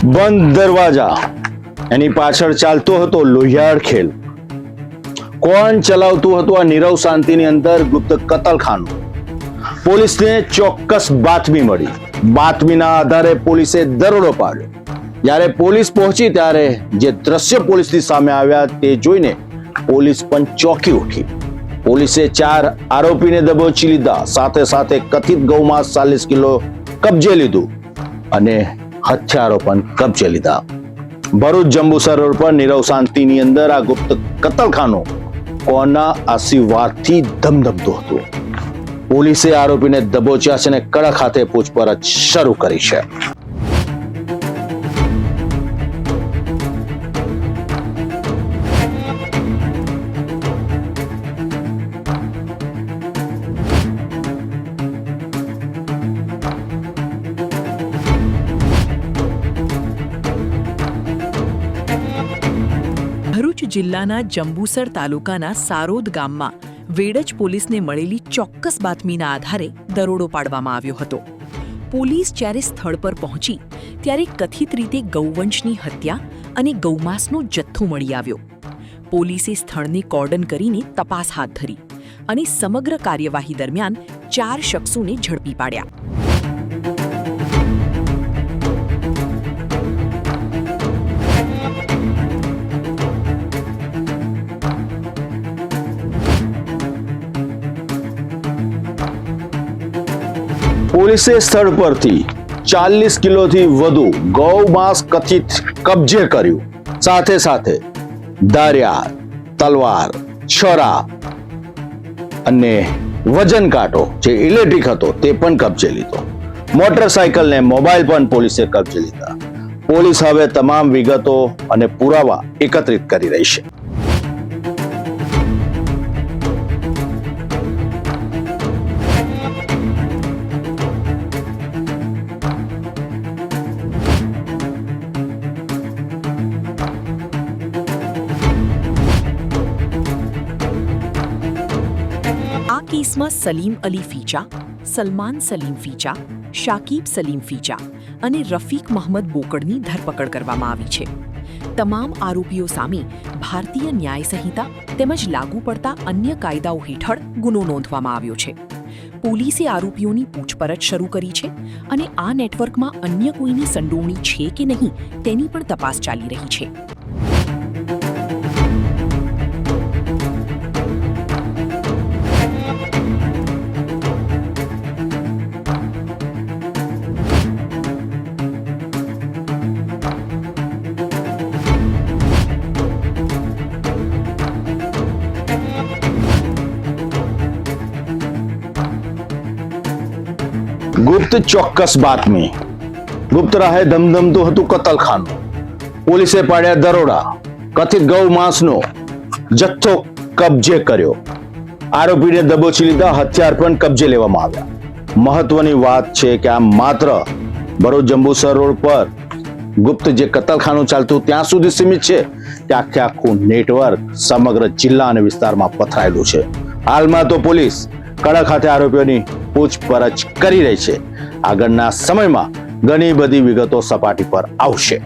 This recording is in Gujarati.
બંધ દરવાજા, એની પાછળ ચાલતો હતો લોહિયાળ ખેલ. કોણ ચલાવતું હતું આ નીરવ શાંતિની અંદર ગુપ્ત કતલખાનું? પોલીસને ચોક્કસ બાતમી મળી. બાતમીના આધારે પોલીસે દરોડો પાડ્યો. જ્યારે પોલીસ પહોંચી ત્યારે જે દ્રશ્ય પોલીસની સામે આવ્યા તે જોઈને પોલીસ પણ ચોંકી ઉઠી. પોલીસે 4 આરોપીને દબોચી લીધા, સાથે સાથે કથિત ગૌમાંસ 40 કિલો કબજે લીધું અને હથિયારો પણ કબજે લીધા. ભરૂચ જંબુસર રોડ પર નીરવ શાંતિની અંદર આ ગુપ્ત કતલખાનું કોના આશીર્વાદથી ધમધમતું હતું. પોલીસે આરોપીને દબોચ્યા છે અને કડક હાથે પૂછપરછ શરૂ કરી છે. ભરૂચ જિલ્લાના જંબુસર તાલુકાના સારોદ ગામમાં વેડજ પોલીસને મળેલી ચોક્કસ બાતમીના આધારે દરોડો પાડવામાં આવ્યો હતો. પોલીસ જ્યારે સ્થળ પર પહોંચી ત્યારે કથિત રીતે ગૌવંશની હત્યા અને ગૌમાંસનો જથ્થો મળી આવ્યો. પોલીસે સ્થળને કોર્ડન કરીને તપાસ હાથ ધરી અને સમગ્ર કાર્યવાહી દરમિયાન 4 શખ્સોને ઝડપી પાડ્યા. પોલીસે સ્થળ પરથી 40 કિલોથી વધુ ગૌમાંસ કથિત કબજે કર્યું. સાથે સાથે દારિયા, તલવાર, છરા અને વજન કાંટો જે ઇલેક્ટ્રિક હતો તે પણ કબજે લીધો. મોટરસાયકલ ને મોબાઈલ પણ પોલીસે કબજે લીધા. પોલીસ હવે તમામ વિગતો અને પુરાવા એકત્રિત કરી રહી છે. આ કેસમાં સલીમ અલી ફીચા, સલમાન સલીમ ફીચા, શાકીબ સલીમ ફીચા અને રફીક મહમદ બોકડની ધરપકડ કરવામાં આવી છે. તમામ આરોપીઓ સામે ભારતીય ન્યાય સંહિતા તેમજ લાગુ પડતા અન્ય કાયદાઓ હેઠળ ગુનો નોંધવામાં આવ્યો છે. પોલીસે આરોપીઓની પૂછપરછ શરૂ કરી છે અને આ નેટવર્કમાં અન્ય કોઈની સંડોવણી છે કે નહીં તેની પણ તપાસ ચાલી રહી છે. ગુપ્ત ચોક્કસ બાતમી. ગુપ્ત રાહે ધમધમતું હતું કતલખાનું. પોલીસે પાડ્યા દરોડા. કથિત ગૌમાંસનો જથ્થો કબજે કર્યો. આરોપીને દબોચી લીધા. હથિયાર પણ કબજે લેવામાં આવ્યા. મહત્વની વાત છે કે આ માત્ર ભરૂચ જંબુસર રોડ પર ગુપ્ત જે કતલખાનું ચાલતું ત્યાં સુધી સીમિત છે કે આખું નેટવર્ક સમગ્ર જિલ્લા અને વિસ્તારમાં પથરાયેલું છે. હાલમાં તો પોલીસ કડક હાથે આરોપીઓની પૂછપરછ કરી રહી છે. આગળના સમયમાં ઘણી બધી વિગતો સપાટી પર આવશે.